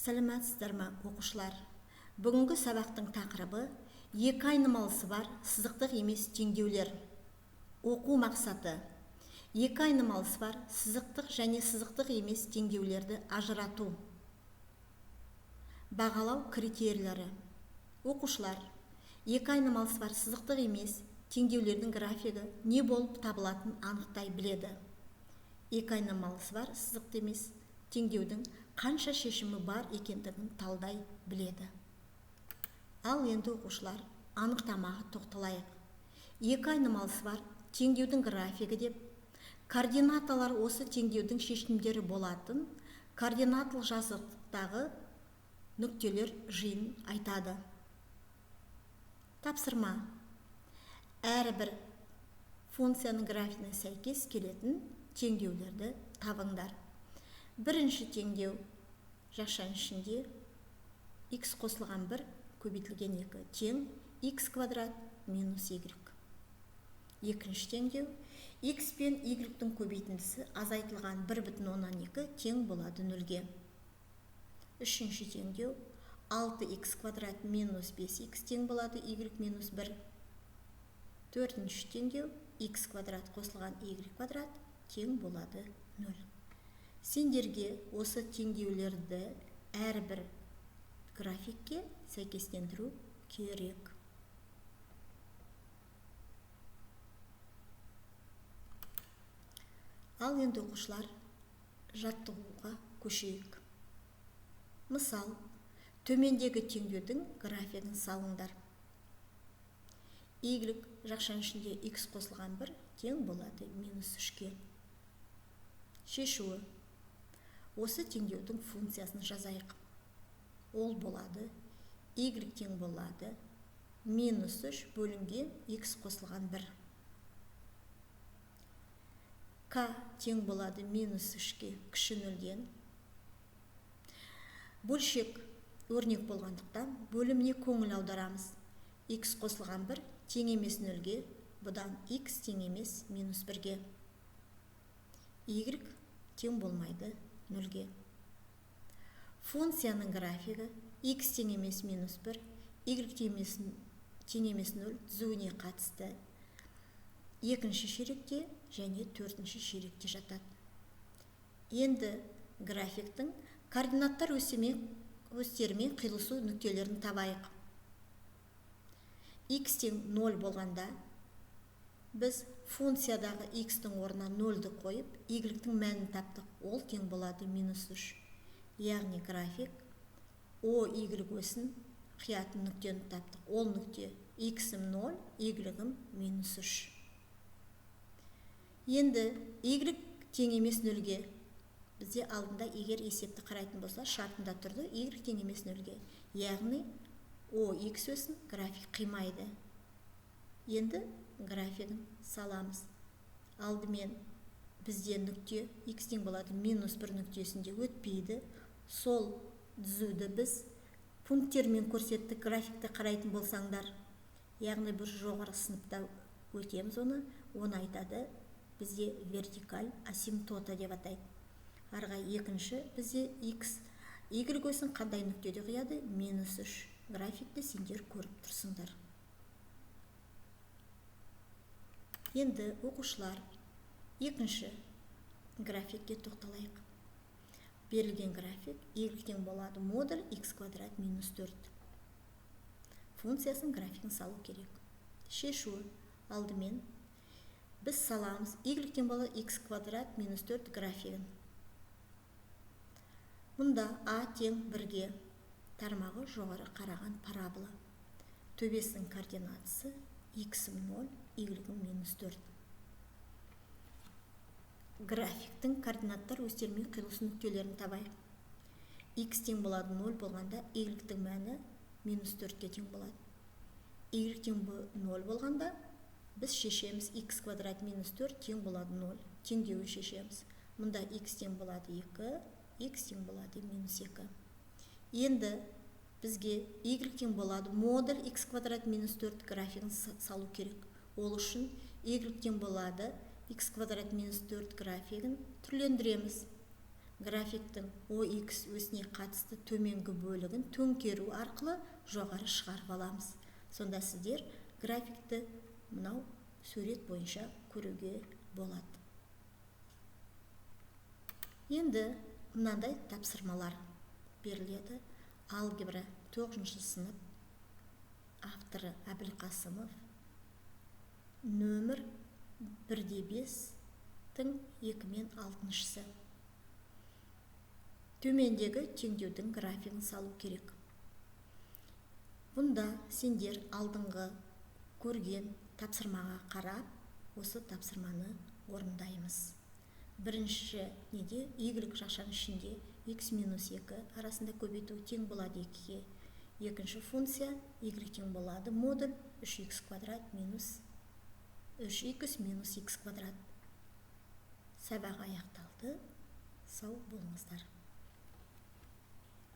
Сәлеметсіздер ме, оқушылар? Бүгінгі сабақтың тақырыбы екі айнымалысы бар сызықтық емес теңдеулер. Оқу мақсаты: екі айнымалысы бар сызықтық және сызықтық емес теңдеулерді ажырату. Бағалау критерийлері. Оқушылар, екі айнымалысы бар сызықтық емес теңдеулердің графигі не болып табылатынын анықтай біледі. Екі айнымалысы бар сызықтық емес теңдеудің қанша шешімі бар екендігін талдай біледі. Ал енді оқушылар, анықтамаға тоқталайық. Екі айнымалысы бар теңдеудің графигі деп, координаталар осы теңдеудің шешімдері болатын координаталық жазықтағы нүктелер жиынын айтады. Тапсырма: әрбір функцияның графигіне сәйкес келетін теңдеулерді табыңдар. Бірінші теңдеу жақшаның ішінде x қосылған 1 көбейтілген 2 тең x квадрат минус y. Екінші теңдеу x пен y-дің көбейтіндісі азайтылған 1,2 тең болады 0-ге. Үшінші теңдеу 6x квадрат минус 5x тең болады y минус 1. Төртінші теңдеу x квадрат қосылған y квадрат тең болады 0. Сендерге осы теңдеулерді әрбір графикке сәйкестендіру керек. Ал енді оқушылар, жаттығуға көшейік. Мысал, төмендегі теңдеудің графигін салыңдар. Y жақшаның ішінде x қосылған 1 тең болады минус 3-ке. Шешуі: осы теңдеудің функциясын жазайық. Ол болады y тең болады минус 3 бөлінген x қосылған 1. К тең болады минус 3-ке кіші 0-ден. Бөлшек өрнек болғандықтан бөліміне көңіл аударамыз. X қосылған 1 тең емес 0-ге, бұдан x тең емес минус 1-ге. Y тең болмайды 0-ге. Функцияның графигі x тең емес минус 1, y тең емес 0 түзуіне қатысты екінші ширекте және төртінші ширекте жатады. Енді графиктің координаттар осьтерімен қиылысу нүктелерін табайық. X тең 0 болғанда біз функциядағы x-тің орнына 0-ді қойып, y-тің мәнін таптық. Ол тең болады минус 3. Яғни график OY өсін қиятын нүктені таптық. Ол нүкте x-ім 0, y-ім минус 3. Енді y тең емес 0-ге. Бізде алдында егер есепті қарайтын болса, шартында тұрды y тең емес 0-ге. Яғни OY өсін график қимайды. Енді графигін саламыз. Алдымен бізде нүкте x тең болады минус 1 нүктесінде өтпейді. Сол түзуді біз пункттермен көрсеттік. Графикті қарайтын болсаңдар, яғни бір жоғары сыныпта өтеміз оны айтады бізде вертикаль асимптота деп атайды. Арға екінші бізде x, y өсін қандай нүктеде қияды? Минус 3. Графикті сендер көріп тұрсыңдар. Енді оқушылар, екінші графикке тоқталайық. Берілген график y тең болады модуль x квадрат минус 4. Функциясын графикін салу керек. Шешуі: алдымен біз саламыз y тең болады x квадрат минус 4 графигін. Мұнда a тең 1-ге, тармағы жоғары қараған парабола. Төбесінің координатасы x-ім 0, y-ім минус 4. Графиктің координаттар осьтерімен қиылысу нүктелерін табайық. X тең болады 0 болғанда, y-тің мәні минус 4-ке тең болады. Y тең 0 болғанда, біз шешеміз x квадрат минус 4 тең болады 0. Теңдеуі шешеміз. Мұнда x тең болады 2, x тең болады минус 2. Енді бізге y тең болады модуль x квадрат минус 4 графигін салу керек. Ол үшін y тең болады x квадрат минус 4 графигін түрлендіреміз. графиктің OX өсіне қатысты төменгі бөлігін төңкеру арқылы жоғары шығарып аламыз. Сонда сіздер графикті мынау сурет бойынша көруге болады. Енді мынандай тапсырмалар беріледі. Алгебра 9 сынып, авторы Әбілқасымов, нөмір 1-5-тің 2-6-сы. Төмендегі теңдеудің графигін салу керек. Бұнда сендер алдыңғы көрген тапсырмаға қарап, осы тапсырманы орындаймыз. Бірінші неде y шашаның ішінде x-2 арасында көбейту тең болады 2-ге. Екінші функция y тең болады модуль 3x квадрат минус 3x минус x квадрат. Сабақ аяқталды. Сау болыңыздар.